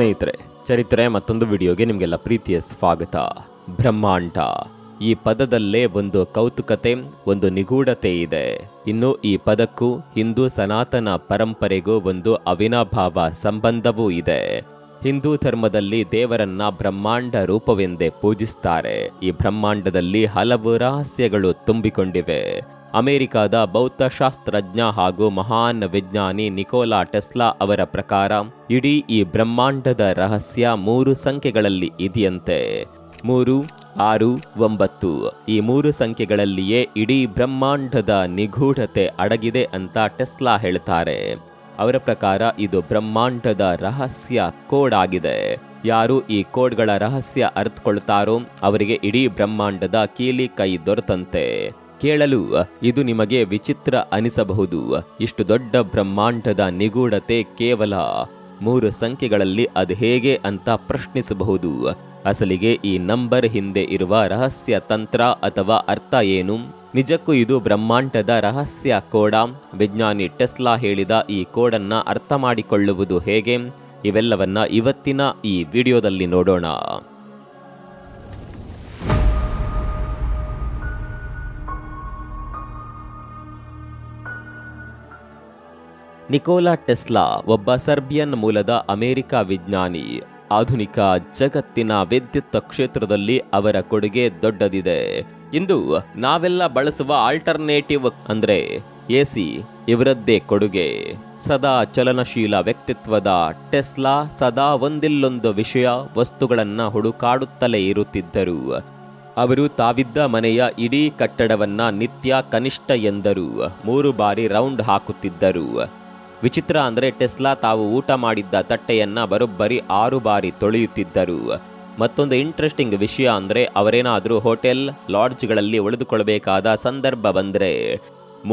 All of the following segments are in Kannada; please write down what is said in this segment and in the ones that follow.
ಸ್ನೇಹಿತರೆ, ಚರಿತ್ರೆ ಮತ್ತೊಂದು ವಿಡಿಯೋಗೆ ನಿಮಗೆಲ್ಲ ಪ್ರೀತಿಯ ಸ್ವಾಗತ. ಬ್ರಹ್ಮಾಂಡ ಈ ಪದದಲ್ಲೇ ಒಂದು ಕೌತುಕತೆ, ಒಂದು ನಿಗೂಢತೆ ಇದೆ. ಇನ್ನು ಈ ಪದಕ್ಕೂ ಹಿಂದೂ ಸನಾತನ ಪರಂಪರೆಗೂ ಒಂದು ಅವಿನಾಭಾವ ಸಂಬಂಧವೂ ಇದೆ. ಹಿಂದೂ ಧರ್ಮದಲ್ಲಿ ದೇವರನ್ನ ಬ್ರಹ್ಮಾಂಡ ರೂಪವೆಂದೇ ಪೂಜಿಸ್ತಾರೆ. ಈ ಬ್ರಹ್ಮಾಂಡದಲ್ಲಿ ಹಲವು ರಹಸ್ಯಗಳು ತುಂಬಿಕೊಂಡಿವೆ. ಅಮೆರಿಕಾದ ಭೌತಶಾಸ್ತ್ರಜ್ಞ ಹಾಗೂ ಮಹಾನ್ ವಿಜ್ಞಾನಿ ನಿಕೋಲಾ ಟೆಸ್ಲಾ ಅವರ ಪ್ರಕಾರ ಇಡೀ ಈ ಬ್ರಹ್ಮಾಂಡದ ರಹಸ್ಯ 3 ಸಂಖ್ಯೆಗಳಲ್ಲಿ ಇದೆಯಂತೆ. 3, 6, 9 ಈ 3 ಸಂಖ್ಯೆಗಳಲ್ಲಿಯೇ ಇಡೀ ಬ್ರಹ್ಮಾಂಡದ ನಿಗೂಢತೆ ಅಡಗಿದೆ ಅಂತ ಟೆಸ್ಲಾ ಹೇಳ್ತಾರೆ. ಅವರ ಪ್ರಕಾರ ಇದು ಬ್ರಹ್ಮಾಂಡದ ರಹಸ್ಯ ಕೋಡ್ ಆಗಿದೆ. ಯಾರು ಈ ಕೋಡ್ಗಳ ರಹಸ್ಯ ಅರ್ಥಕೊಳ್ತಾರೋ ಅವರಿಗೆ ಇಡೀ ಬ್ರಹ್ಮಾಂಡದ ಕೀಲಿ ಕೈ ದೊರೆತಂತೆ. ಕೇಳಲು ಇದು ನಿಮಗೆ ವಿಚಿತ್ರ ಅನಿಸಬಹುದು. ಇಷ್ಟು ದೊಡ್ಡ ಬ್ರಹ್ಮಾಂಡದ ನಿಗೂಢತೆ ಕೇವಲ 3 ಸಂಖ್ಯೆಗಳಲ್ಲಿ ಅದು ಹೇಗೆ ಅಂತ ಪ್ರಶ್ನಿಸಬಹುದು. ಅಸಲಿಗೆ ಈ ನಂಬರ್ ಹಿಂದೆ ಇರುವ ರಹಸ್ಯ ತಂತ್ರ ಅಥವಾ ಅರ್ಥ ಏನು? ನಿಜಕ್ಕೂ ಇದು ಬ್ರಹ್ಮಾಂಡದ ರಹಸ್ಯ ಕೋಡ? ವಿಜ್ಞಾನಿ ಟೆಸ್ಲಾ ಹೇಳಿದ ಈ ಕೋಡನ್ನ ಅರ್ಥ ಮಾಡಿಕೊಳ್ಳುವುದು ಹೇಗೆ? ಇವೆಲ್ಲವನ್ನ ಇವತ್ತಿನ ಈ ವಿಡಿಯೋದಲ್ಲಿ ನೋಡೋಣ. ನಿಕೋಲಾ ಟೆಸ್ಲಾ ಒಬ್ಬ ಸರ್ಬಿಯನ್ ಮೂಲದ ಅಮೆರಿಕ ವಿಜ್ಞಾನಿ. ಆಧುನಿಕ ಜಗತ್ತಿನ ವಿದ್ಯುತ್ ಕ್ಷೇತ್ರದಲ್ಲಿ ಅವರ ಕೊಡುಗೆ ದೊಡ್ಡದಿದೆ. ಇಂದು ನಾವೆಲ್ಲ ಬಳಸುವ ಆಲ್ಟರ್ನೇಟಿವ್ ಅಂದ್ರೆ ಎಸಿ ಇವರದ್ದೇ ಕೊಡುಗೆ. ಸದಾ ಚಲನಶೀಲ ವ್ಯಕ್ತಿತ್ವದ ಟೆಸ್ಲಾ ಸದಾ ಒಂದಿಲ್ಲೊಂದು ವಿಷಯ, ವಸ್ತುಗಳನ್ನ ಹುಡುಕಾಡುತ್ತಲೇ ಇರುತ್ತಿದ್ದರು. ಅವರು ತಾವಿದ್ದ ಮನೆಯ ಇಡೀ ಕಟ್ಟಡವನ್ನ ನಿತ್ಯ ಕನಿಷ್ಠ ಎಂದರು 3 ಬಾರಿ ರೌಂಡ್ ಹಾಕುತ್ತಿದ್ದರು. ವಿಚಿತ್ರ ಅಂದ್ರೆ ಟೆಸ್ಲಾ ತಾವು ಊಟ ಮಾಡಿದ್ದ ತಟ್ಟೆಯನ್ನ ಬರೋಬ್ಬರಿ 6 ಬಾರಿ ತೊಳೆಯುತ್ತಿದ್ದರು. ಮತ್ತೊಂದು ಇಂಟ್ರೆಸ್ಟಿಂಗ್ ವಿಷಯ ಅಂದ್ರೆ ಅವರೇನಾದರೂ ಹೋಟೆಲ್, ಲಾಡ್ಜ್ಗಳಲ್ಲಿ ಉಳಿದುಕೊಳ್ಳಬೇಕಾದ ಸಂದರ್ಭ ಬಂದ್ರೆ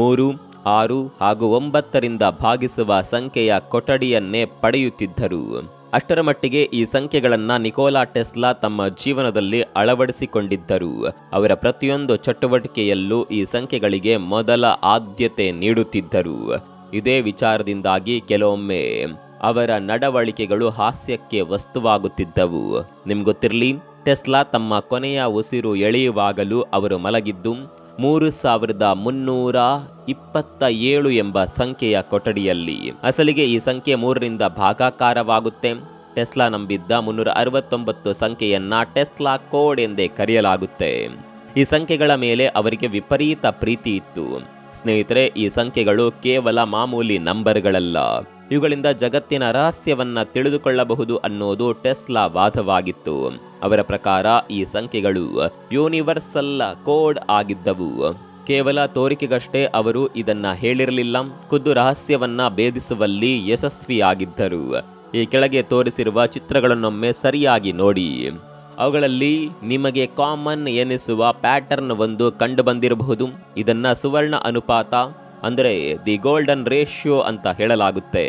3, 6 ಹಾಗೂ 9ರಿಂದ ಭಾಗಿಸುವ ಸಂಖ್ಯೆಯ ಕೊಠಡಿಯನ್ನೇ ಪಡೆಯುತ್ತಿದ್ದರು. ಅಷ್ಟರ ಮಟ್ಟಿಗೆ ಈ ಸಂಖ್ಯೆಗಳನ್ನ ನಿಕೋಲಾ ಟೆಸ್ಲಾ ತಮ್ಮ ಜೀವನದಲ್ಲಿ ಅಳವಡಿಸಿಕೊಂಡಿದ್ದರು. ಅವರ ಪ್ರತಿಯೊಂದು ಚಟುವಟಿಕೆಯಲ್ಲೂ ಈ ಸಂಖ್ಯೆಗಳಿಗೆ ಮೊದಲ ಆದ್ಯತೆ ನೀಡುತ್ತಿದ್ದರು. ಇದೇ ವಿಚಾರದಿಂದಾಗಿ ಕೆಲವೊಮ್ಮೆ ಅವರ ನಡವಳಿಕೆಗಳು ಹಾಸ್ಯಕ್ಕೆ ವಸ್ತುವಾಗುತ್ತಿದ್ದವು. ನಿಮ್ಗೊತ್ತಿರ್ಲಿ, ಟೆಸ್ಲಾ ತಮ್ಮ ಕೊನೆಯ ಉಸಿರು ಎಳೆಯುವಾಗಲೂ ಅವರು ಮಲಗಿದ್ದು 3327 ಎಂಬ ಸಂಖ್ಯೆಯ ಕೊಠಡಿಯಲ್ಲಿ. ಅಸಲಿಗೆ ಈ ಸಂಖ್ಯೆ 3ರಿಂದ ಭಾಗಾಕಾರವಾಗುತ್ತೆ. ಟೆಸ್ಲಾ ನಂಬಿದ್ದ 369 ಸಂಖ್ಯೆಯನ್ನ ಟೆಸ್ಲಾ ಕೋಡ್ ಎಂದೇ ಕರೆಯಲಾಗುತ್ತೆ. ಈ ಸಂಖ್ಯೆಗಳ ಮೇಲೆ ಅವರಿಗೆ ವಿಪರೀತ ಪ್ರೀತಿ ಇತ್ತು. ಸ್ನೇಹಿತರೆ, ಈ ಸಂಖ್ಯೆಗಳು ಕೇವಲ ಮಾಮೂಲಿ ನಂಬರ್ಗಳಲ್ಲ. ಇವುಗಳಿಂದ ಜಗತ್ತಿನ ರಹಸ್ಯವನ್ನ ತಿಳಿದುಕೊಳ್ಳಬಹುದು ಅನ್ನೋದು ಟೆಸ್ಲಾ ವಾದವಾಗಿತ್ತು. ಅವರ ಪ್ರಕಾರ ಈ ಸಂಖ್ಯೆಗಳು ಯೂನಿವರ್ಸಲ್ ಕೋಡ್ ಆಗಿದ್ದವು. ಕೇವಲ ತೋರಿಕೆಗಷ್ಟೇ ಅವರು ಇದನ್ನ ಹೇಳಿರಲಿಲ್ಲ, ಖುದ್ದು ರಹಸ್ಯವನ್ನ ಭೇದಿಸುವಲ್ಲಿ ಯಶಸ್ವಿಯಾಗಿದ್ದರು. ಈ ಕೆಳಗೆ ತೋರಿಸಿರುವ ಚಿತ್ರಗಳನ್ನೊಮ್ಮೆ ಸರಿಯಾಗಿ ನೋಡಿ. ಅವುಗಳಲ್ಲಿ ನಿಮಗೆ ಕಾಮನ್ ಎನಿಸುವ ಪ್ಯಾಟರ್ನ್ ಒಂದು ಕಂಡು ಬಂದಿರಬಹುದು. ಇದನ್ನ ಸುವರ್ಣ ಅನುಪಾತ ಅಂದ್ರೆ ದಿ ಗೋಲ್ಡನ್ ರೇಷಿಯೋ ಅಂತ ಹೇಳಲಾಗುತ್ತೆ.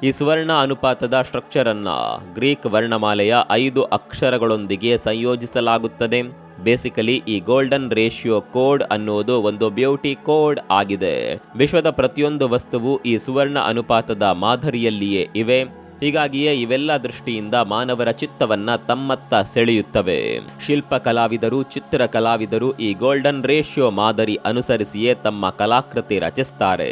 ಈ ಸುವರ್ಣ ಅನುಪಾತದ ಸ್ಟ್ರಕ್ಚರ್ ಅನ್ನ ಗ್ರೀಕ್ ವರ್ಣಮಾಲೆಯ 5 ಅಕ್ಷರಗಳೊಂದಿಗೆ ಸಂಯೋಜಿಸಲಾಗುತ್ತದೆ. ಬೇಸಿಕಲಿ ಈ ಗೋಲ್ಡನ್ ರೇಷಿಯೋ ಕೋಡ್ ಅನ್ನೋದು ಒಂದು ಬ್ಯೂಟಿ ಕೋಡ್ ಆಗಿದೆ. ವಿಶ್ವದ ಪ್ರತಿಯೊಂದು ವಸ್ತುವು ಈ ಸುವರ್ಣ ಅನುಪಾತದ ಮಾದರಿಯಲ್ಲಿಯೇ ಇವೆ. ಹೀಗಾಗಿಯೇ ಇವೆಲ್ಲ ದೃಷ್ಟಿಯಿಂದ ಮಾನವರ ಚಿತ್ತವನ್ನ ತಮ್ಮತ್ತ ಸೆಳೆಯುತ್ತವೆ. ಶಿಲ್ಪ ಕಲಾವಿದರು, ಚಿತ್ರ ಕಲಾವಿದರು ಈ ಗೋಲ್ಡನ್ ರೇಷಿಯೋ ಮಾದರಿ ಅನುಸರಿಸಿಯೇ ತಮ್ಮ ಕಲಾಕೃತಿ ರಚಿಸ್ತಾರೆ.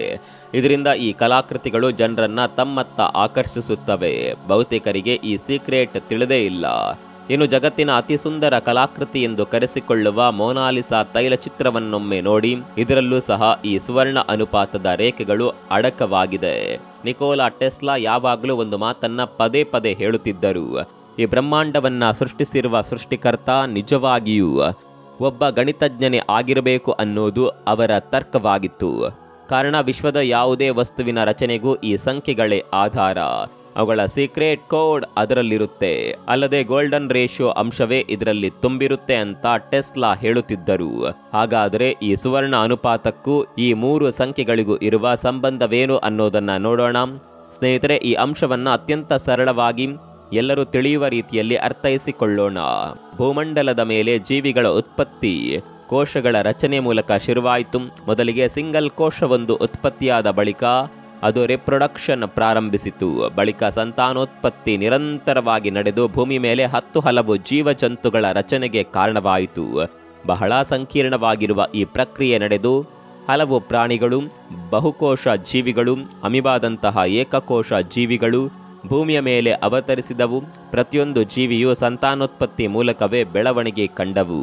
ಇದರಿಂದ ಈ ಕಲಾಕೃತಿಗಳು ಜನರನ್ನ ತಮ್ಮತ್ತ ಆಕರ್ಷಿಸುತ್ತವೆ. ಬಹುತೇಕರಿಗೆ ಈ ಸೀಕ್ರೆಟ್ ತಿಳಿದೇ ಇಲ್ಲ. ಇನ್ನು ಜಗತ್ತಿನ ಅತಿ ಸುಂದರ ಕಲಾಕೃತಿ ಎಂದು ಕರೆಸಿಕೊಳ್ಳುವ ಮೊನಾಲಿಸಾ ತೈಲ ಚಿತ್ರವನ್ನೊಮ್ಮೆ ನೋಡಿ. ಇದರಲ್ಲೂ ಸಹ ಈ ಸುವರ್ಣ ಅನುಪಾತದ ರೇಖೆಗಳು ಅಡಕವಾಗಿದೆ. ನಿಕೋಲಾ ಟೆಸ್ಲಾ ಯಾವಾಗಲೂ ಒಂದು ಮಾತನ್ನ ಪದೇ ಪದೇ ಹೇಳುತ್ತಿದ್ದರು. ಈ ಬ್ರಹ್ಮಾಂಡವನ್ನ ಸೃಷ್ಟಿಸಿರುವ ಸೃಷ್ಟಿಕರ್ತ ನಿಜವಾಗಿಯೂ ಒಬ್ಬ ಗಣಿತಜ್ಞನೇ ಆಗಿರಬೇಕು ಅನ್ನೋದು ಅವರ ತರ್ಕವಾಗಿತ್ತು. ಕಾರಣ ವಿಶ್ವದ ಯಾವುದೇ ವಸ್ತುವಿನ ರಚನೆಗೂ ಈ ಸಂಖ್ಯೆಗಳೇ ಆಧಾರ. ಅವುಗಳ ಸೀಕ್ರೆಟ್ ಕೋಡ್ ಅದರಲ್ಲಿರುತ್ತೆ. ಅಲ್ಲದೆ ಗೋಲ್ಡನ್ ರೇಷಿಯೋ ಅಂಶವೇ ಇದರಲ್ಲಿ ತುಂಬಿರುತ್ತೆ ಅಂತ ಟೆಸ್ಲಾ ಹೇಳುತ್ತಿದ್ದರು. ಹಾಗಾದರೆ ಈ ಸುವರ್ಣ ಅನುಪಾತಕ್ಕೂ ಈ 3 ಸಂಖ್ಯೆಗಳಿಗೂ ಇರುವ ಸಂಬಂಧವೇನು ಅನ್ನೋದನ್ನ ನೋಡೋಣ. ಸ್ನೇಹಿತರೆ, ಈ ಅಂಶವನ್ನ ಅತ್ಯಂತ ಸರಳವಾಗಿ ಎಲ್ಲರೂ ತಿಳಿಯುವ ರೀತಿಯಲ್ಲಿ ಅರ್ಥೈಸಿಕೊಳ್ಳೋಣ. ಭೂಮಂಡಲದ ಮೇಲೆ ಜೀವಿಗಳ ಉತ್ಪತ್ತಿ ಕೋಶಗಳ ರಚನೆ ಮೂಲಕ ಶುರುವಾಯಿತು. ಮೊದಲಿಗೆ ಸಿಂಗಲ್ ಕೋಶವೊಂದು ಉತ್ಪತ್ತಿಯಾದ ಬಳಿಕ ಅದು ರಿಪ್ರೊಡಕ್ಷನ್ ಪ್ರಾರಂಭಿಸಿತು. ಬಳಿಕ ಸಂತಾನೋತ್ಪತ್ತಿ ನಿರಂತರವಾಗಿ ನಡೆದು ಭೂಮಿ ಮೇಲೆ 10 ಹಲವು ಜೀವಜಂತುಗಳ ರಚನೆಗೆ ಕಾರಣವಾಯಿತು. ಬಹಳ ಸಂಕೀರ್ಣವಾಗಿರುವ ಈ ಪ್ರಕ್ರಿಯೆ ನಡೆದು ಹಲವು ಪ್ರಾಣಿಗಳು, ಬಹುಕೋಶ ಜೀವಿಗಳು, ಅಮೀಬಾದಂತಹ ಏಕಕೋಶ ಜೀವಿಗಳು ಭೂಮಿಯ ಮೇಲೆ ಅವತರಿಸಿದವು. ಪ್ರತಿಯೊಂದು ಜೀವಿಯು ಸಂತಾನೋತ್ಪತ್ತಿ ಮೂಲಕವೇ ಬೆಳವಣಿಗೆ ಕಂಡವು.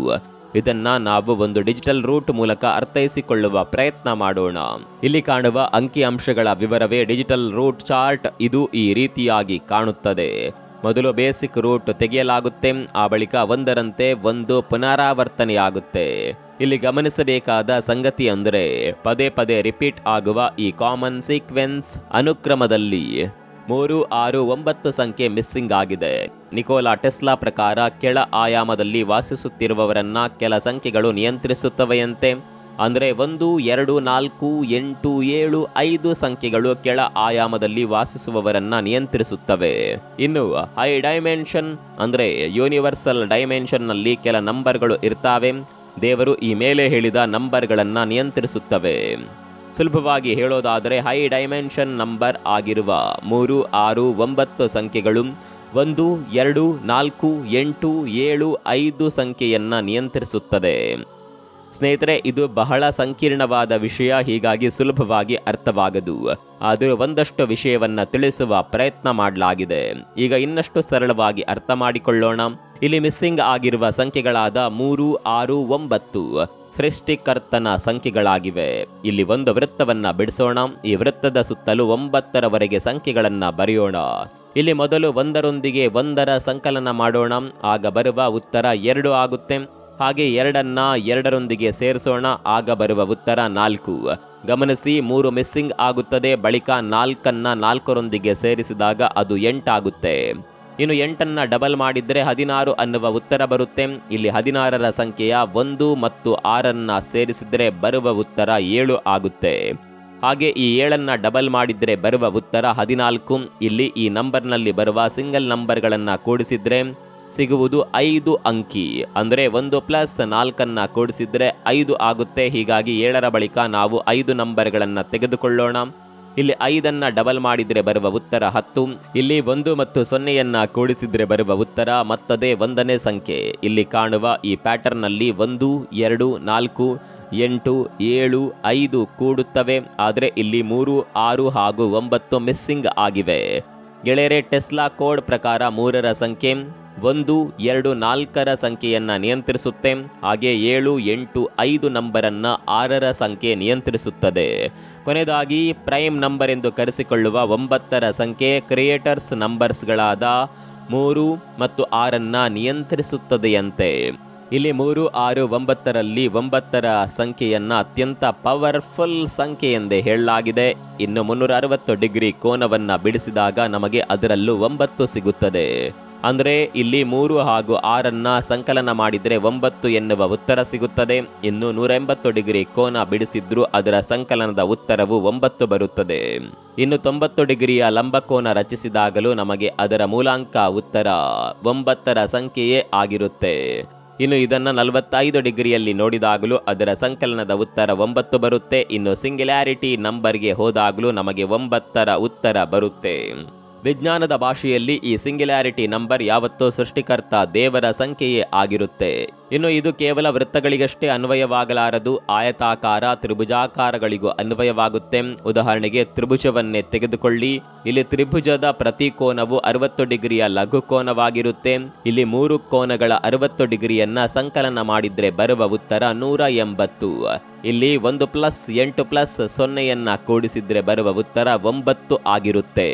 ಇದನ್ನ ನಾವು ಒಂದು ಡಿಜಿಟಲ್ ರೂಟ್ ಮೂಲಕ ಅರ್ಥೈಸಿಕೊಳ್ಳುವ ಪ್ರಯತ್ನ ಮಾಡೋಣ. ಇಲ್ಲಿ ಕಾಣುವ ಅಂಕಿಅಂಶಗಳ ವಿವರವೇ ಡಿಜಿಟಲ್ ರೂಟ್ ಚಾರ್ಟ್. ಇದು ಈ ರೀತಿಯಾಗಿ ಕಾಣುತ್ತದೆ. ಮೊದಲು ಬೇಸಿಕ್ ರೂಟ್ ತೆಗೆಯಲಾಗುತ್ತೆ, ಆ ಬಳಿಕ ಒಂದರಂತೆ ಒಂದು ಪುನರಾವರ್ತನೆಯಾಗುತ್ತೆ. ಇಲ್ಲಿ ಗಮನಿಸಬೇಕಾದ ಸಂಗತಿ ಅಂದರೆ ಪದೇ ಪದೇ ರಿಪೀಟ್ ಆಗುವ ಈ ಕಾಮನ್ ಸೀಕ್ವೆನ್ಸ್ ಅನುಕ್ರಮದಲ್ಲಿ 3, 6, 9 ಸಂಖ್ಯೆ ಮಿಸ್ಸಿಂಗ್ ಆಗಿದೆ. ನಿಕೋಲಾ ಟೆಸ್ಲಾ ಪ್ರಕಾರ ಕೆಳ ಆಯಾಮದಲ್ಲಿ ವಾಸಿಸುತ್ತಿರುವವರನ್ನ ಕೆಲ ಸಂಖ್ಯೆಗಳು ನಿಯಂತ್ರಿಸುತ್ತವೆಯಂತೆ. ಅಂದರೆ 1, 2, 4, 8, 7, 5 ಸಂಖ್ಯೆಗಳು ಕೆಳ ಆಯಾಮದಲ್ಲಿ ವಾಸಿಸುವವರನ್ನ ನಿಯಂತ್ರಿಸುತ್ತವೆ. ಇನ್ನು ಹೈ ಡೈಮೆನ್ಷನ್ ಅಂದರೆ ಯೂನಿವರ್ಸಲ್ ಡೈಮೆನ್ಷನ್ ನಲ್ಲಿ ಕೆಲ ನಂಬರ್ಗಳು ಇರ್ತಾವೆ. ದೇವರು ಈ ಮೇಲೆ ಹೇಳಿದ ನಂಬರ್ಗಳನ್ನ ನಿಯಂತ್ರಿಸುತ್ತವೆ. ಸುಲಭವಾಗಿ ಹೇಳೋದಾದರೆ ಹೈ ಡೈಮೆನ್ಷನ್ ನಂಬರ್ ಆಗಿರುವ 3, 6, 9 ಸಂಖ್ಯೆಗಳು 1, 2, 4, 8, 7, 5 ಸಂಖ್ಯೆಯನ್ನ ನಿಯಂತ್ರಿಸುತ್ತದೆ. ಸ್ನೇಹಿತರೆ, ಇದು ಬಹಳ ಸಂಕೀರ್ಣವಾದ ವಿಷಯ, ಹೀಗಾಗಿ ಸುಲಭವಾಗಿ ಅರ್ಥವಾಗದು. ಆದರೂ ಒಂದಷ್ಟು ವಿಷಯವನ್ನ ತಿಳಿಸುವ ಪ್ರಯತ್ನ ಮಾಡಲಾಗಿದೆ. ಈಗ ಇನ್ನಷ್ಟು ಸರಳವಾಗಿ ಅರ್ಥ ಮಾಡಿಕೊಳ್ಳೋಣ. ಇಲ್ಲಿ ಮಿಸ್ಸಿಂಗ್ ಆಗಿರುವ ಸಂಖ್ಯೆಗಳಾದ 3, 6, 9 ಸೃಷ್ಟಿಕರ್ತನ ಸಂಖ್ಯೆಗಳಾಗಿವೆ. ಇಲ್ಲಿ ಒಂದು ವೃತ್ತವನ್ನ ಬಿಡಿಸೋಣ. ಈ ವೃತ್ತದ ಸುತ್ತಲೂ 9ರವರೆಗೆ ಸಂಖ್ಯೆಗಳನ್ನ ಬರೆಯೋಣ. ಇಲ್ಲಿ ಮೊದಲು 1ರೊಂದಿಗೆ 1ರ ಸಂಕಲನ ಮಾಡೋಣ. ಆಗ ಬರುವ ಉತ್ತರ 2 ಆಗುತ್ತೆ. ಹಾಗೆ 2ಅನ್ನ 2ರೊಂದಿಗೆ ಸೇರಿಸೋಣ. ಆಗ ಬರುವ ಉತ್ತರ 4. ಗಮನಿಸಿ, 3 ಮಿಸ್ಸಿಂಗ್ ಆಗುತ್ತದೆ. ಬಳಿಕ 4ಅನ್ನ 4ರೊಂದಿಗೆ ಸೇರಿಸಿದಾಗ ಅದು 8 ಆಗುತ್ತೆ. ಇನ್ನು 8ಅನ್ನ ಡಬಲ್ ಮಾಡಿದ್ರೆ 16 ಅನ್ನುವ ಉತ್ತರ ಬರುತ್ತೆ. ಇಲ್ಲಿ 16ರ ಸಂಖ್ಯೆಯ 1 ಮತ್ತು 6ಅನ್ನ ಸೇರಿಸಿದ್ರೆ ಬರುವ ಉತ್ತರ 7 ಆಗುತ್ತೆ. ಹಾಗೆ ಈ 7ಅನ್ನ ಡಬಲ್ ಮಾಡಿದ್ರೆ ಬರುವ ಉತ್ತರ 14. ಇಲ್ಲಿ ಈ ನಂಬರ್ನಲ್ಲಿ ಬರುವ ಸಿಂಗಲ್ ನಂಬರ್ಗಳನ್ನ ಕೂಡಿಸಿದ್ರೆ ಸಿಗುವುದು 5 ಅಂಕಿ. ಅಂದರೆ 1 ಪ್ಲಸ್ 4ಅನ್ನ ಕೂಡಿಸಿದ್ರೆ 5 ಆಗುತ್ತೆ. ಹೀಗಾಗಿ 7ರ ಬಳಿಕ ನಾವು 5 ನಂಬರ್ಗಳನ್ನ ತೆಗೆದುಕೊಳ್ಳೋಣ. ಇಲ್ಲಿ 5ಅನ್ನ ಡಬಲ್ ಮಾಡಿದ್ರೆ ಬರುವ ಉತ್ತರ 10. ಇಲ್ಲಿ 1 ಮತ್ತು 0ಯನ್ನ ಕೂಡಿಸಿದ್ರೆ ಬರುವ ಉತ್ತರ ಮತ್ತದೇ 1ನೇ ಸಂಖ್ಯೆ. ಇಲ್ಲಿ ಕಾಣುವ ಈ ಪ್ಯಾಟರ್ನ್ ನಲ್ಲಿ 1, 2, 4, 8, 7, 5 ಕೂಡುತ್ತವೆ. ಆದರೆ ಇಲ್ಲಿ 3, 6 ಹಾಗೂ 9 ಮಿಸ್ಸಿಂಗ್ ಆಗಿವೆ. ಗೆಳೆಯರೆ, ಟೆಸ್ಲಾ ಕೋಡ್ ಪ್ರಕಾರ 3ರ ಸಂಖ್ಯೆ 1, 2, 4ರ ಸಂಖ್ಯೆಯನ್ನ ನಿಯಂತ್ರಿಸುತ್ತೆ. ಹಾಗೆ 7, 8, 5 ನಂಬರನ್ನ 6ರ ಸಂಖ್ಯೆ ನಿಯಂತ್ರಿಸುತ್ತದೆ. ಕೊನೆಯದಾಗಿ ಪ್ರೈಮ್ ನಂಬರ್ ಎಂದು ಕರೆಸಿಕೊಳ್ಳುವ 9ರ ಸಂಖ್ಯೆ ಕ್ರಿಯೇಟರ್ಸ್ ನಂಬರ್ಸ್ಗಳಾದ 3 ಮತ್ತು 6ಅನ್ನ ನಿಯಂತ್ರಿಸುತ್ತದೆಯಂತೆ. ಇಲ್ಲಿ 3, 6, 9ರಲ್ಲಿ 9ರ ಸಂಖ್ಯೆಯನ್ನ ಅತ್ಯಂತ ಪವರ್ಫುಲ್ ಸಂಖ್ಯೆ ಎಂದೇ ಹೇಳಲಾಗಿದೆ. ಇನ್ನು 360 ಡಿಗ್ರಿ ಕೋನವನ್ನ ಬಿಡಿಸಿದಾಗ ನಮಗೆ ಅದರಲ್ಲೂ 9 ಸಿಗುತ್ತದೆ. ಅಂದರೆ ಇಲ್ಲಿ 3 ಹಾಗೂ 6ಅನ್ನ ಸಂಕಲನ ಮಾಡಿದರೆ 9 ಎನ್ನುವ ಉತ್ತರ ಸಿಗುತ್ತದೆ. ಇನ್ನು 180 ಡಿಗ್ರಿ ಕೋನ ಬಿಡಿಸಿದ್ರೂ ಅದರ ಸಂಕಲನದ ಉತ್ತರವು 9 ಬರುತ್ತದೆ. ಇನ್ನು 90 ಡಿಗ್ರಿಯ ಲಂಬಕೋನ ರಚಿಸಿದಾಗಲೂ ನಮಗೆ ಅದರ ಮೂಲಾಂಕ ಉತ್ತರ 9ರ ಸಂಖ್ಯೆಯೇ ಆಗಿರುತ್ತೆ. ಇನ್ನು ಇದನ್ನ 45 ಡಿಗ್ರಿಯಲ್ಲಿ ನೋಡಿದಾಗಲೂ ಅದರ ಸಂಕಲನದ ಉತ್ತರ 9 ಬರುತ್ತೆ. ಇನ್ನು ಸಿಂಗ್ಯುಲಾರಿಟಿ ನಂಬರ್ಗೆ ಹೋದಾಗಲೂ ನಮಗೆ 9ರ ಉತ್ತರ ಬರುತ್ತೆ. ವಿಜ್ಞಾನದ ಭಾಷೆಯಲ್ಲಿ ಈ ಸಿಂಗ್ಯುಲಾರಿಟಿ ನಂಬರ್ ಯಾವತ್ತೂ ಸೃಷ್ಟಿಕರ್ತ ದೇವರ ಸಂಖ್ಯೆಯೇ ಆಗಿರುತ್ತೆ. ಇನ್ನು ಇದು ಕೇವಲ ವೃತ್ತಗಳಿಗಷ್ಟೇ ಅನ್ವಯವಾಗಲಾರದು, ಆಯತಾಕಾರ, ತ್ರಿಭುಜಾಕಾರಗಳಿಗೂ ಅನ್ವಯವಾಗುತ್ತೆ. ಉದಾಹರಣೆಗೆ ತ್ರಿಭುಜವನ್ನೇ ತೆಗೆದುಕೊಳ್ಳಿ. ಇಲ್ಲಿ ತ್ರಿಭುಜದ ಪ್ರತಿ ಕೋನವು 60 ಡಿಗ್ರಿಯ ಲಘು ಕೋನವಾಗಿರುತ್ತೆ. ಇಲ್ಲಿ 3 ಕೋನಗಳ 60 ಡಿಗ್ರಿಯನ್ನ ಸಂಕಲನ ಮಾಡಿದ್ರೆ ಬರುವ ಉತ್ತರ 180. ಇಲ್ಲಿ 1 ಪ್ಲಸ್ 8 ಪ್ಲಸ್ 0ಯನ್ನ ಕೂಡಿಸಿದ್ರೆ ಬರುವ ಉತ್ತರ 9 ಆಗಿರುತ್ತೆ.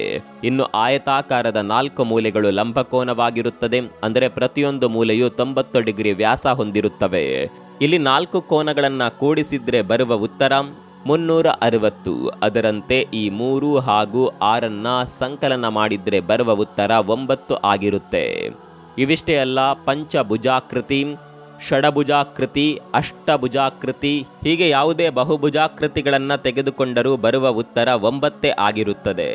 ಇನ್ನು ಆಯತಾಕಾರದ 4 ಮೂಲೆಗಳು ಲಂಬಕೋನವಾಗಿರುತ್ತದೆ. ಅಂದರೆ ಪ್ರತಿಯೊಂದು ಮೂಲೆಯು 90 ಡಿಗ್ರಿ ವ್ಯಾಸ ಹೊಂದಿರುತ್ತವೆ. ಇಲ್ಲಿ 4 ಕೋನಗಳನ್ನ ಕೂಡಿಸಿದ್ರೆ ಬರುವ ಉತ್ತರ 360. ಅದರಂತೆ ಈ 3 ಹಾಗೂ 6ಅನ್ನ ಸಂಕಲನ ಮಾಡಿದ್ರೆ ಬರುವ ಉತ್ತರ 9 ಆಗಿರುತ್ತೆ. ಇವಿಷ್ಟೇ ಅಲ್ಲ, ಪಂಚಭುಜಾಕೃತಿ, ಷಡಭುಜಾಕೃತಿ, ಅಷ್ಟಭುಜಾಕೃತಿ ಹೀಗೆ ಯಾವುದೇ ಬಹುಭುಜಾಕೃತಿಗಳನ್ನ ತೆಗೆದುಕೊಂಡರೂ ಬರುವ ಉತ್ತರ 9 ಆಗಿರುತ್ತದೆ.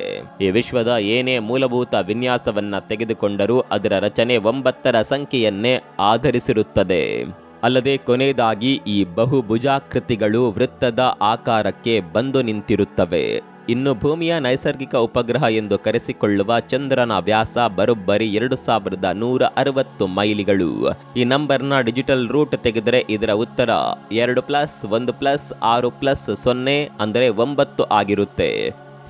ಈ ವಿಶ್ವದ ಏನೇ ಮೂಲಭೂತ ವಿನ್ಯಾಸವನ್ನ ತೆಗೆದುಕೊಂಡರೂ ಅದರ ರಚನೆ 9ರ ಸಂಖ್ಯೆಯನ್ನೇ ಆಧರಿಸಿರುತ್ತದೆ. ಅಲ್ಲದೆ ಕೊನೆಯದಾಗಿ ಈ ಬಹುಭುಜಾಕೃತಿಗಳು ವೃತ್ತದ ಆಕಾರಕ್ಕೆ ಬಂದು ನಿಂತಿರುತ್ತವೆ. ಇನ್ನು ಭೂಮಿಯ ನೈಸರ್ಗಿಕ ಉಪಗ್ರಹ ಎಂದು ಕರೆಸಿಕೊಳ್ಳುವ ಚಂದ್ರನ ವ್ಯಾಸ ಬರೋಬ್ಬರಿ 2160 ಮೈಲಿಗಳು. ಈ ನಂಬರ್ನ ಡಿಜಿಟಲ್ ರೂಟ್ ತೆಗೆದರೆ ಇದರ ಉತ್ತರ 2+1+6+0 ಅಂದರೆ 9 ಆಗಿರುತ್ತೆ.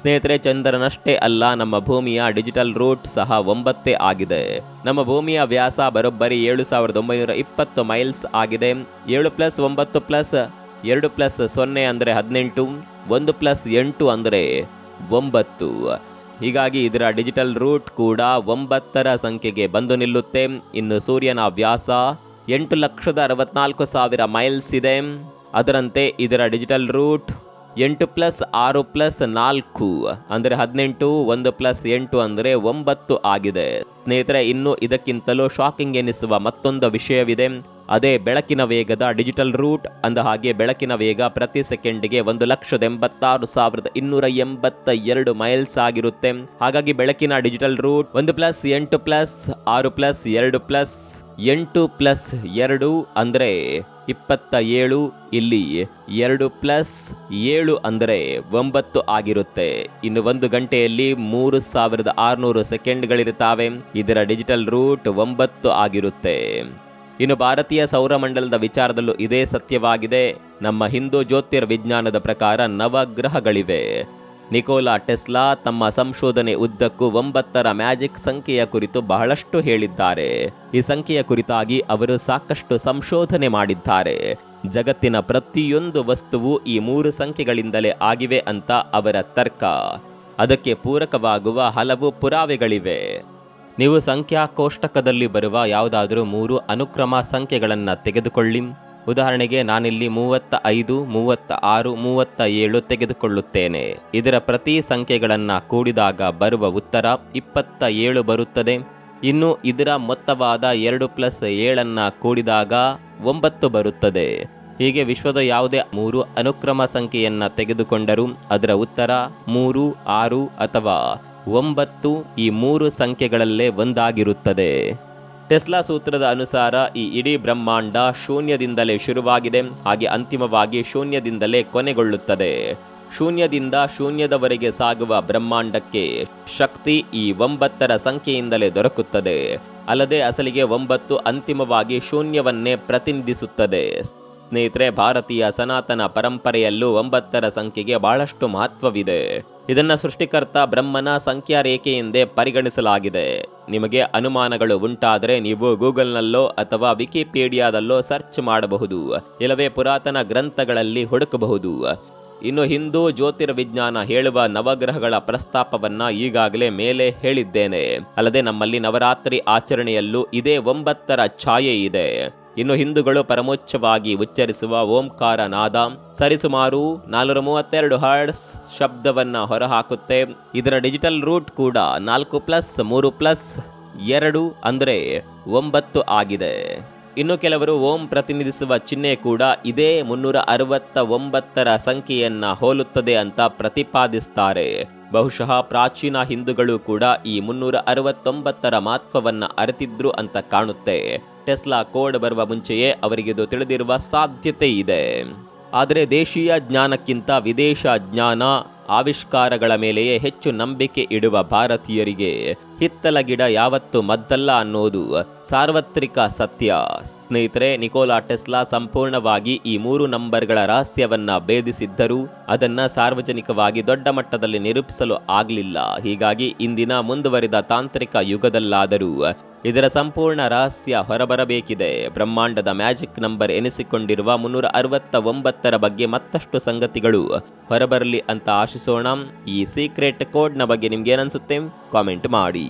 ಸ್ನೇಹಿತರೆ, ಚಂದ್ರನಷ್ಟೇ ಅಲ್ಲ, ನಮ್ಮ ಭೂಮಿಯ ಡಿಜಿಟಲ್ ರೂಟ್ ಸಹ 9 ಆಗಿದೆ. ನಮ್ಮ ಭೂಮಿಯ ವ್ಯಾಸ ಬರೋಬ್ಬರಿ 7920 ಮೈಲ್ಸ್ ಆಗಿದೆ. 7+9+2+0 ಅಂದರೆ 18, 1+8 ಅಂದರೆ 9. ಹೀಗಾಗಿ ಇದರ ಡಿಜಿಟಲ್ ರೂಟ್ ಕೂಡ 9ರ ಸಂಖ್ಯೆಗೆ ಬಂದು ನಿಲ್ಲುತ್ತೆ. ಇನ್ನು ಸೂರ್ಯನ ವ್ಯಾಸ 8,64,000 ಮೈಲ್ಸ್ ಇದೆ. ಅದರಂತೆ ಇದರ ಡಿಜಿಟಲ್ ರೂಟ್ 8+6+4 ಅಂದರೆ 18, 1+8 ಅಂದರೆ 9 ಆಗಿದೆ. ಸ್ನೇಹಿತರೆ, ಇನ್ನು ಇದಕ್ಕಿಂತಲೂ ಶಾಕಿಂಗ್ ಎನಿಸುವ ಮತ್ತೊಂದು ವಿಷಯವಿದೆ. ಅದೇ ಬೆಳಕಿನ ವೇಗದ ಡಿಜಿಟಲ್ ರೂಟ್. ಅಂದ ಹಾಗೆ ಬೆಳಕಿನ ವೇಗ ಪ್ರತಿ ಸೆಕೆಂಡಿಗೆ 1,86,282 ಮೈಲ್ಸ್ ಆಗಿರುತ್ತೆ. ಹಾಗಾಗಿ ಬೆಳಕಿನ ಡಿಜಿಟಲ್ ರೂಟ್ 1+8+6+2+8+2 ಅಂದರೆ 27. ಇಲ್ಲಿ 2+7 ಅಂದರೆ 9 ಆಗಿರುತ್ತೆ. ಇನ್ನು 1 ಗಂಟೆಯಲ್ಲಿ 3600 ಸೆಕೆಂಡ್ಗಳಿರುತ್ತವೆ. ಇದರ ಡಿಜಿಟಲ್ ರೂಟ್ 9 ಆಗಿರುತ್ತೆ. ಇನ್ನು ಭಾರತೀಯ ಸೌರಮಂಡಲದ ವಿಚಾರದಲ್ಲೂ ಇದೇ ಸತ್ಯವಾಗಿದೆ. ನಮ್ಮ ಹಿಂದೂ ಜ್ಯೋತಿರ್ವಿಜ್ಞಾನದ ಪ್ರಕಾರ ನವಗ್ರಹಗಳಿವೆ. ನಿಕೋಲಾ ಟೆಸ್ಲಾ ತಮ್ಮ ಸಂಶೋಧನೆ ಉದ್ದಕ್ಕೂ 9ರ ಮ್ಯಾಜಿಕ್ ಸಂಖ್ಯೆಯ ಕುರಿತು ಬಹಳಷ್ಟು ಹೇಳಿದ್ದಾರೆ. ಈ ಸಂಖ್ಯೆಯ ಕುರಿತಾಗಿ ಅವರು ಸಾಕಷ್ಟು ಸಂಶೋಧನೆ ಮಾಡಿದ್ದಾರೆ. ಜಗತ್ತಿನ ಪ್ರತಿಯೊಂದು ವಸ್ತುವು ಈ 3 ಸಂಖ್ಯೆಗಳಿಂದಲೇ ಆಗಿವೆ ಅಂತ ಅವರ ತರ್ಕ. ಅದಕ್ಕೆ ಪೂರಕವಾಗುವ ಹಲವು ಪುರಾವೆಗಳಿವೆ. ನೀವು ಸಂಖ್ಯಾ ಕೋಷ್ಟಕದಲ್ಲಿ ಬರುವ ಯಾವುದಾದರೂ 3 ಅನುಕ್ರಮ ಸಂಖ್ಯೆಗಳನ್ನು ತೆಗೆದುಕೊಳ್ಳಿ. ಉದಾಹರಣೆಗೆ ನಾನಿಲ್ಲಿ 35, 36, 37 ತೆಗೆದುಕೊಳ್ಳುತ್ತೇನೆ. ಇದರ ಪ್ರತಿ ಸಂಖ್ಯೆಗಳನ್ನು ಕೂಡಿದಾಗ ಬರುವ ಉತ್ತರ 27 ಬರುತ್ತದೆ. ಇನ್ನು ಇದರ ಮೊತ್ತವಾದ 2+7 ಕೂಡಿದಾಗ 9 ಬರುತ್ತದೆ. ಹೀಗೆ ವಿಶ್ವದ ಯಾವುದೇ 3 ಅನುಕ್ರಮ ಸಂಖ್ಯೆಯನ್ನು ತೆಗೆದುಕೊಂಡರೂ ಅದರ ಉತ್ತರ 3, 6 ಅಥವಾ 9 ಈ 3 ಸಂಖ್ಯೆಗಳಲ್ಲೇ ಒಂದಾಗಿರುತ್ತದೆ. ಟೆಸ್ಲಾ ಸೂತ್ರದ ಅನುಸಾರ ಈ ಇಡೀ ಬ್ರಹ್ಮಾಂಡ ಶೂನ್ಯದಿಂದಲೇ ಶುರುವಾಗಿದೆ, ಹಾಗೆ ಅಂತಿಮವಾಗಿ ಶೂನ್ಯದಿಂದಲೇ ಕೊನೆಗೊಳ್ಳುತ್ತದೆ. ಶೂನ್ಯದಿಂದ ಶೂನ್ಯದವರೆಗೆ ಸಾಗುವ ಬ್ರಹ್ಮಾಂಡಕ್ಕೆ ಶಕ್ತಿ ಈ 9ರ ಸಂಖ್ಯೆಯಿಂದಲೇ ದೊರಕುತ್ತದೆ. ಅಲ್ಲದೆ ಅಸಲಿಗೆ 9 ಅಂತಿಮವಾಗಿ ಶೂನ್ಯವನ್ನೇ ಪ್ರತಿನಿಧಿಸುತ್ತದೆ. ಸ್ನೇಹಿತರೆ, ಭಾರತೀಯ ಸನಾತನ ಪರಂಪರೆಯಲ್ಲೂ 9ರ ಸಂಖ್ಯೆಗೆ ಬಹಳಷ್ಟು ಮಹತ್ವವಿದೆ. ಇದನ್ನ ಸೃಷ್ಟಿಕರ್ತ ಬ್ರಹ್ಮನ ಸಂಖ್ಯಾ ರೇಖೆ ಎಂದೇ ಪರಿಗಣಿಸಲಾಗಿದೆ. ನಿಮಗೆ ಅನುಮಾನಗಳು ಉಂಟಾದರೆ ನೀವು ಗೂಗಲ್ನಲ್ಲೋ ಅಥವಾ ವಿಕಿಪೀಡಿಯಾದಲ್ಲೋ ಸರ್ಚ್ ಮಾಡಬಹುದು, ಇಲ್ಲವೇ ಪುರಾತನ ಗ್ರಂಥಗಳಲ್ಲಿ ಹುಡುಕಬಹುದು. ಇನ್ನು ಹಿಂದೂ ಜ್ಯೋತಿರ್ವಿಜ್ಞಾನ ಹೇಳುವ ನವಗ್ರಹಗಳ ಪ್ರಸ್ತಾಪವನ್ನ ಈಗಾಗಲೇ ಮೇಲೆ ಹೇಳಿದ್ದೇನೆ. ಅಲ್ಲದೆ ನಮ್ಮಲ್ಲಿ ನವರಾತ್ರಿ ಆಚರಣೆಯಲ್ಲೂ ಇದೇ 9ರ ಛಾಯೆ ಇದೆ. ಇನ್ನು ಹಿಂದೂಗಳು ಪರಮೋಚ್ಚವಾಗಿ ಉಚ್ಚರಿಸುವ ಓಂಕಾರ ನಾದ ಸರಿಸುಮಾರು 432 ಹರ್ಟ್ಸ್ ಶಬ್ದವನ್ನ ಹೊರಹಾಕುತ್ತೆ. ಇದರ ಡಿಜಿಟಲ್ ರೂಟ್ ಕೂಡ 4+3+2 ಅಂದರೆ 9 ಆಗಿದೆ. ಇನ್ನು ಕೆಲವರು ಓಂ ಪ್ರತಿನಿಧಿಸುವ ಚಿಹ್ನೆ ಕೂಡ ಇದೇ 369ರ ಸಂಖ್ಯೆಯನ್ನ ಹೋಲುತ್ತದೆ ಅಂತ ಪ್ರತಿಪಾದಿಸ್ತಾರೆ. ಬಹುಶಃ ಪ್ರಾಚೀನ ಹಿಂದೂಗಳು ಕೂಡ ಈ 369ರ ಮಹತ್ವವನ್ನ ಅರಿತಿದ್ರು ಅಂತ ಕಾಣುತ್ತೆ. ಟೆಸ್ಲಾ ಕೋಡ್ ಬರುವ ಮುಂಚೆಯೇ ಅವರಿಗಿದು ತಿಳಿದಿರುವ ಸಾಧ್ಯತೆ ಇದೆ. ಆದರೆ ದೇಶೀಯ ಜ್ಞಾನಕ್ಕಿಂತ ವಿದೇಶ ಜ್ಞಾನ ಆವಿಷ್ಕಾರಗಳ ಮೇಲೆಯೇ ಹೆಚ್ಚು ನಂಬಿಕೆ ಇಡುವ ಭಾರತೀಯರಿಗೆ ಹಿತ್ತಲ ಗಿಡ ಯಾವತ್ತೂ ಮದ್ದಲ್ಲ ಅನ್ನೋದು ಸಾರ್ವತ್ರಿಕ ಸತ್ಯ. ಸ್ನೇಹಿತರೆ, ನಿಕೋಲಾ ಟೆಸ್ಲಾ ಸಂಪೂರ್ಣವಾಗಿ ಈ 3 ನಂಬರ್ಗಳ ರಹಸ್ಯವನ್ನ ಭೇದಿಸಿದ್ದರೂ ಅದನ್ನ ಸಾರ್ವಜನಿಕವಾಗಿ ದೊಡ್ಡ ಮಟ್ಟದಲ್ಲಿ ನಿರೂಪಿಸಲು ಆಗಲಿಲ್ಲ. ಹೀಗಾಗಿ ಇಂದಿನ ಮುಂದುವರಿದ ತಾಂತ್ರಿಕ ಯುಗದಲ್ಲಾದರೂ ಇದರ ಸಂಪೂರ್ಣ ರಹಸ್ಯ ಹೊರಬರಬೇಕಿದೆ. ಬ್ರಹ್ಮಾಂಡದ ಮ್ಯಾಜಿಕ್ ನಂಬರ್ ಎನಿಸಿಕೊಂಡಿರುವ 369ರ ಬಗ್ಗೆ ಮತ್ತಷ್ಟು ಸಂಗತಿಗಳು ಹೊರಬರಲಿ ಅಂತ ಆಶಿಸೋಣ. ಈ ಸೀಕ್ರೆಟ್ ಕೋಡ್ನ ಬಗ್ಗೆ ನಿಮ್ಗೆ ಏನನ್ಸುತ್ತೆ ಕಾಮೆಂಟ್ ಮಾಡಿ.